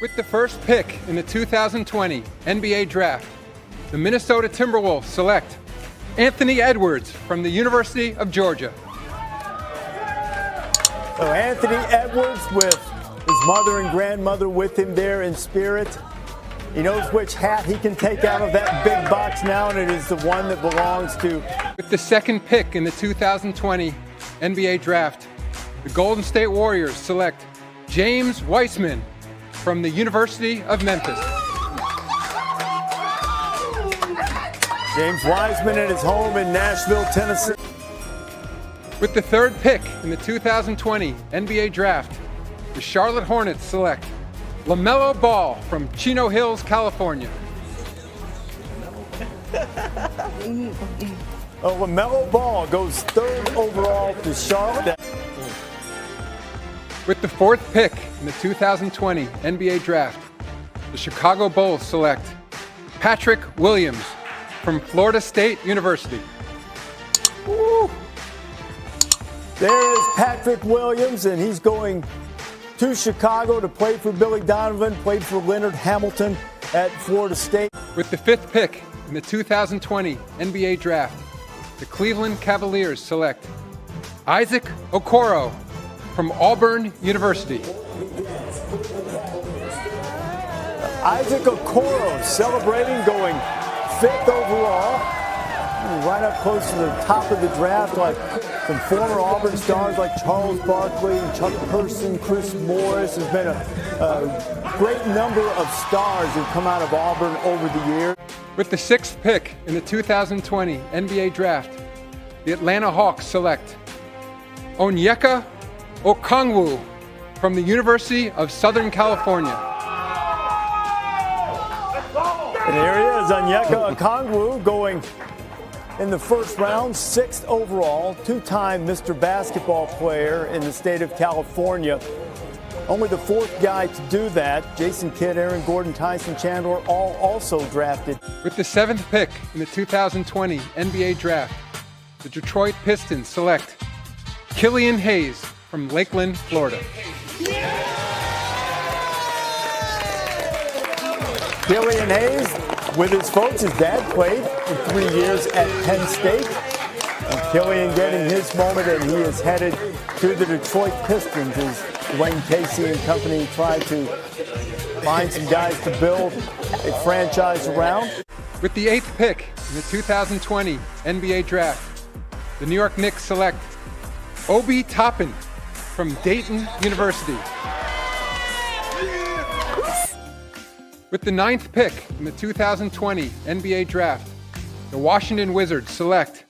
With the first pick in the 2020 NBA Draft, the Minnesota Timberwolves select Anthony Edwards from the University of Georgia. So Anthony Edwards with his mother and grandmother with him there in spirit. He knows which hat he can take out of that big box now, and it is the one that belongs to. With the second pick in the 2020 NBA Draft, the Golden State Warriors select James Wiseman from the University of Memphis. James Wiseman at his home in Nashville, Tennessee. With the third pick in the 2020 NBA Draft, the Charlotte Hornets select LaMelo Ball from Chino Hills, California. LaMelo Ball goes third overall to Charlotte. With the fourth pick in the 2020 NBA Draft, the Chicago Bulls select Patrick Williams from Florida State University. Woo. There is Patrick Williams, and he's going to Chicago to play for Billy Donovan, played for Leonard Hamilton at Florida State. With the fifth pick in the 2020 NBA Draft, the Cleveland Cavaliers select Isaac Okoro from Auburn University. Isaac Okoro celebrating, going fifth overall. Right up close to the top of the draft, like some former Auburn stars like Charles Barkley, Chuck Person, Chris Morris. There's been a great number of stars who've come out of Auburn over the years. With the sixth pick in the 2020 NBA Draft, the Atlanta Hawks select ONYEKA OKONGWU from the University of Southern California. And here he is, ONYEKA OKONGWU, going in the first round, sixth overall, two-time Mr. Basketball player in the state of California. Only the fourth guy to do that. Jason Kidd, Aaron Gordon, Tyson Chandler, all also drafted. With the seventh pick in the 2020 NBA Draft, the Detroit Pistons select Killian Hayes from Lakeland, Florida. Killian Hayes with his folks. His dad played for 3 years at Penn State. And Killian getting his moment, and he is headed to the Detroit Pistons as Dwayne Casey and company try to find some guys to build a franchise around. With the eighth pick in the 2020 NBA Draft, the New York Knicks select Obi Toppin from Dayton University. With the ninth pick in the 2020 NBA Draft, the Washington Wizards select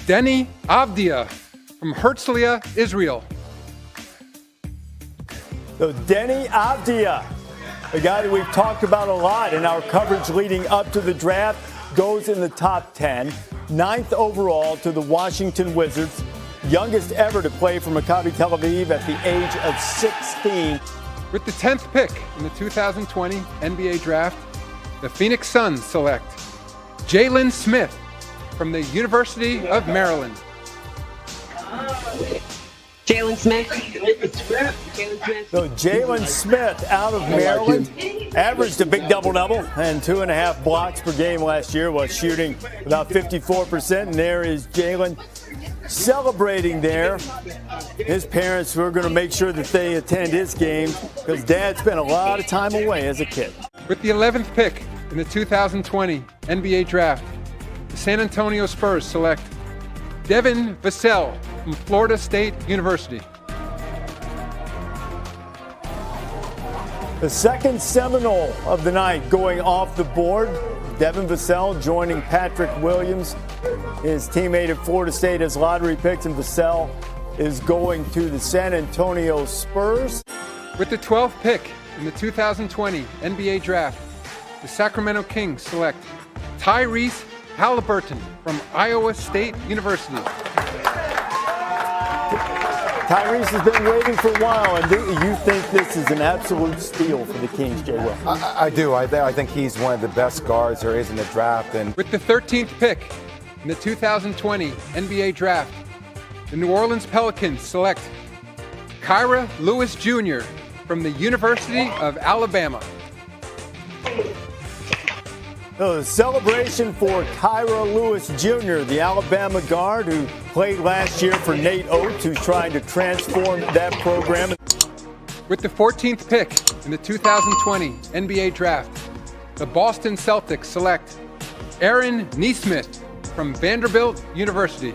DENI AVDIJA from Herzliya, Israel. So DENI AVDIJA, the guy that we've talked about a lot in our coverage leading up to the draft, goes in the top 10, ninth overall to the Washington Wizards, youngest ever to play for Maccabi Tel Aviv at the age of 16. With the 10th pick in the 2020 NBA Draft, the Phoenix Suns select Jalen Smith from the University of Maryland. Jalen Smith. So Jalen Smith out of Maryland averaged a big double-double and 2.5 blocks per game last year while shooting about 54%. And there is Jalen celebrating there. His parents were going to make sure that they attend his game because Dad spent a lot of time away as a kid. With the 11th pick in the 2020 NBA Draft, the San Antonio Spurs select DEVIN VASSELL from Florida State University. The second Seminole of the night going off the board. DEVIN VASSELL joining Patrick Williams, his teammate at Florida State, as lottery picks, and VASSELL is going to the San Antonio Spurs. With the 12th pick in the 2020 NBA Draft, the Sacramento Kings select TYRESE HALIBURTON from Iowa State University. Tyrese has been waiting for a while, and do you think this is an absolute steal for the Kings, Jay Will? I do. I think he's one of the best guards there is in the draft. And with the 13th pick in the 2020 NBA Draft, the New Orleans Pelicans select Kyra Lewis Jr. from the University of Alabama. The celebration for Kyra Lewis Jr., the Alabama guard who played last year for Nate Oates, who's trying to transform that program. With the 14th pick in the 2020 NBA Draft, the Boston Celtics select Aaron Nesmith from Vanderbilt University.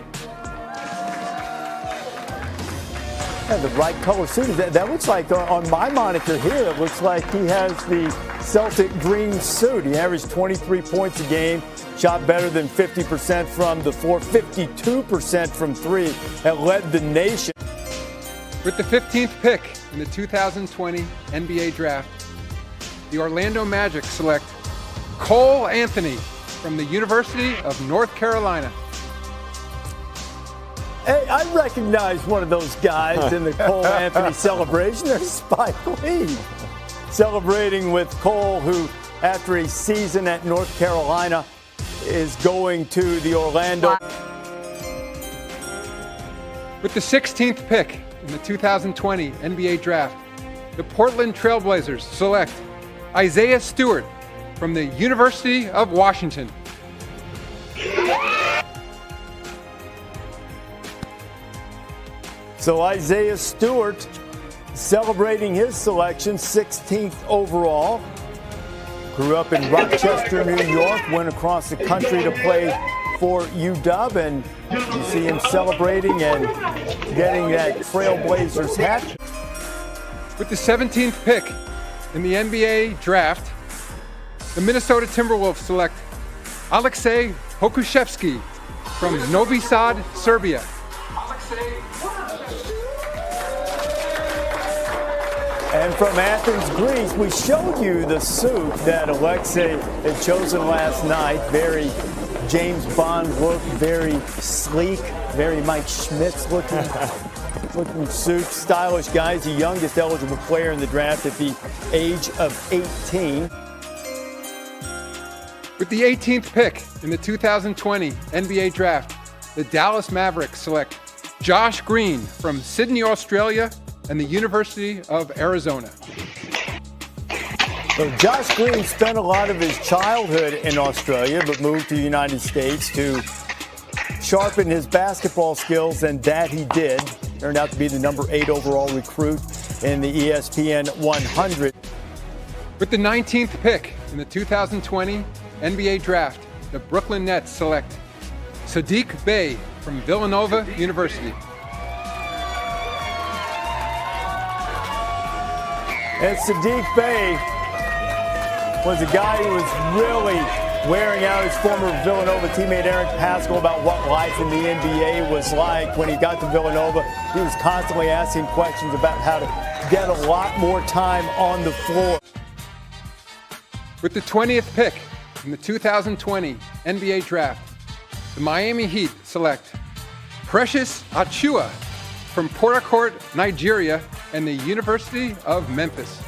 Yeah, the right color suit. That looks like on my monitor here, it looks like he has the Celtic green suit. He averaged 23 points a game, shot better than 50% from the floor, 52% from three, and led the nation. With the 15th pick in the 2020 NBA Draft, the Orlando Magic select Cole Anthony from the University of North Carolina. Hey, I recognize one of those guys in the Cole Anthony celebration. There's Spike Lee celebrating with Cole, who, after a season at North Carolina, is going to the Orlando. With the 16th pick in the 2020 NBA Draft, the Portland Trailblazers select Isaiah Stewart from the University of Washington. So Isaiah Stewart celebrating his selection, 16th overall. Grew up in Rochester, New York, went across the country to play for UW, and you see him celebrating and getting that Trailblazers hat. With the 17th pick in the NBA Draft, the Minnesota Timberwolves select Aleksej Pokusevski from Novi Sad, Serbia. And from Athens, Greece, we showed you the suit that Aleksej had chosen last night. Very James Bond look, very sleek, very Mike Schmitz looking suit. Stylish guy. He's the youngest eligible player in the draft at the age of 18. With the 18th pick in the 2020 NBA Draft, the Dallas Mavericks select Josh Green from Sydney, Australia, and the University of Arizona. So Josh Green spent a lot of his childhood in Australia, but moved to the United States to sharpen his basketball skills, and that he did. Turned out to be the number 8 overall recruit in the ESPN 100. With the 19th pick in the 2020 NBA Draft, the Brooklyn Nets select Saddiq Bey from Villanova University. And Saddiq Bey was a guy who was really wearing out his former Villanova teammate Eric Paschal about what life in the NBA was like. When he got to Villanova, he was constantly asking questions about how to get a lot more time on the floor. With the 20th pick in the 2020 NBA Draft, the Miami Heat select Precious Achiuwa from Port Harcourt, Nigeria, and the University of Memphis.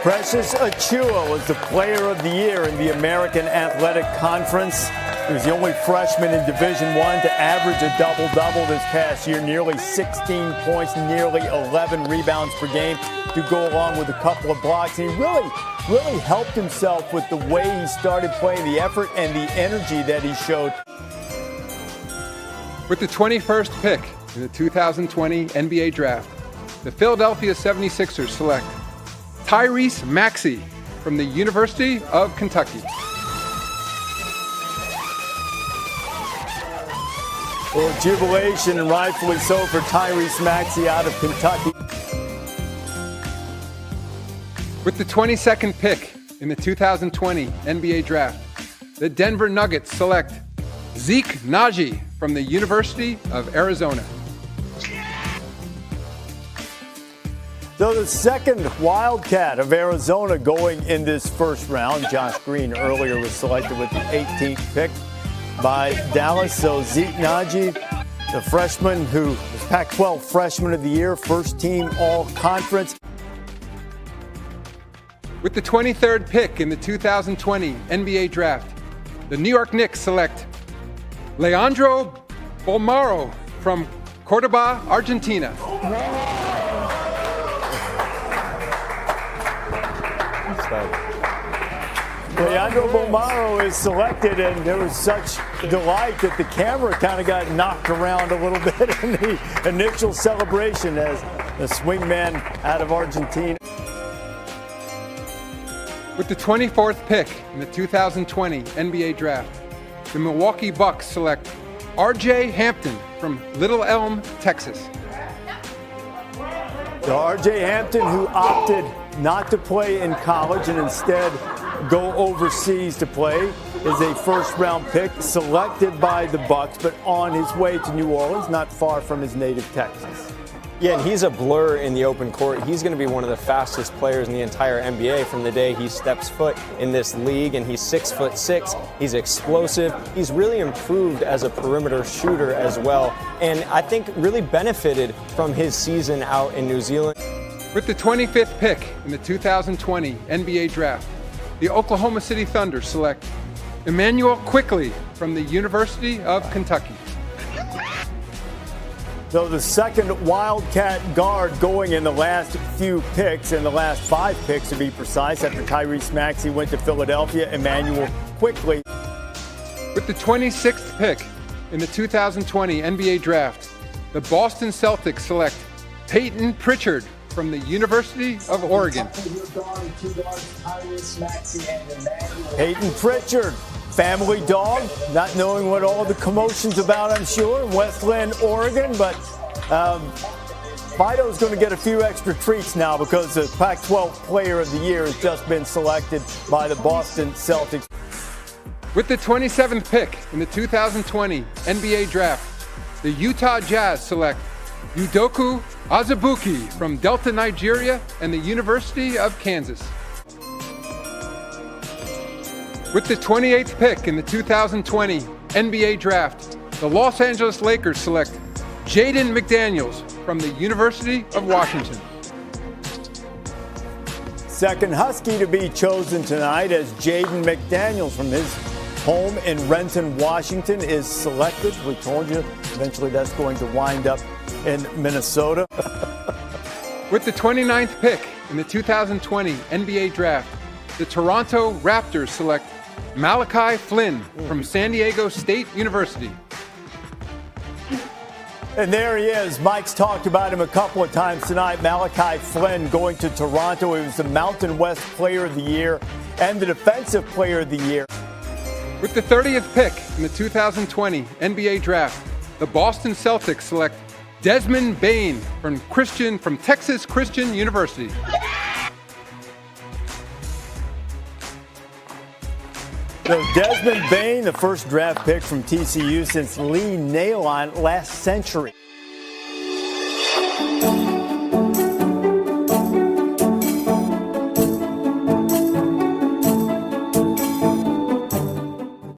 Precious Achiuwa was the player of the year in the American Athletic Conference. He was the only freshman in Division I to average a double-double this past year, nearly 16 points, nearly 11 rebounds per game to go along with a couple of blocks. And he really helped himself with the way he started playing, the effort and the energy that he showed. With the 21st pick in the 2020 NBA Draft, the Philadelphia 76ers select Tyrese Maxey from the University of Kentucky. Well, jubilation, and rightfully so, for Tyrese Maxey out of Kentucky. With the 22nd pick in the 2020 NBA Draft, the Denver Nuggets select Zeke Naji from the University of Arizona. So the second Wildcat of Arizona going in this first round. Josh Green earlier was selected with the 18th pick by Dallas. So Zeke Naji, the freshman who was Pac-12 Freshman of the Year, first team All-Conference. With the 23rd pick in the 2020 NBA Draft, the New York Knicks select Leandro Bolmaro from Cordoba, Argentina. Leandro Bomaro is selected, and there was such delight that the camera kind of got knocked around a little bit in the initial celebration as the swingman out of Argentina. With the 24th pick in the 2020 NBA Draft, the Milwaukee Bucks select R.J. Hampton from Little Elm, Texas. R.J. Hampton, who opted not to play in college and instead go overseas to play, is a first-round pick selected by the Bucks, but on his way to New Orleans, not far from his native Texas. Yeah, and he's a blur in the open court. He's going to be one of the fastest players in the entire NBA from the day he steps foot in this league, and he's 6'6". He's explosive. He's really improved as a perimeter shooter as well, and I think really benefited from his season out in New Zealand. With the 25th pick in the 2020 NBA Draft, the Oklahoma City Thunder select Emmanuel Quickley from the University of Kentucky. So the second Wildcat guard going in the last few picks, in the last 5 picks to be precise, after Tyrese Maxey went to Philadelphia, Emmanuel Quickley. With the 26th pick in the 2020 NBA Draft, the Boston Celtics select Peyton Pritchard from the University of Oregon. Peyton Pritchard, family dog, not knowing what all the commotion's about, I'm sure, in Westland, Oregon, but Fido's going to get a few extra treats now because the Pac-12 Player of the Year has just been selected by the Boston Celtics. With the 27th pick in the 2020 NBA Draft, the Utah Jazz select Udoka Azubuike from Delta, Nigeria, and the University of Kansas. With the 28th pick in the 2020 NBA Draft, the Los Angeles Lakers select Jaden McDaniels from the University of Washington. Second Husky to be chosen tonight as Jaden McDaniels from his home in Renton, Washington is selected. We told you eventually that's going to wind up in Minnesota. With the 29th pick in the 2020 NBA Draft, the Toronto Raptors select Malachi Flynn from San Diego State University. And there he is. Mike's talked about him a couple of times tonight. Malachi Flynn going to Toronto. He was the Mountain West Player of the Year and the Defensive Player of the Year. With the 30th pick in the 2020 NBA Draft, the Boston Celtics select Desmond Bane from Texas Christian University. So Desmond Bane, the first draft pick from TCU since Lee Nailon last century.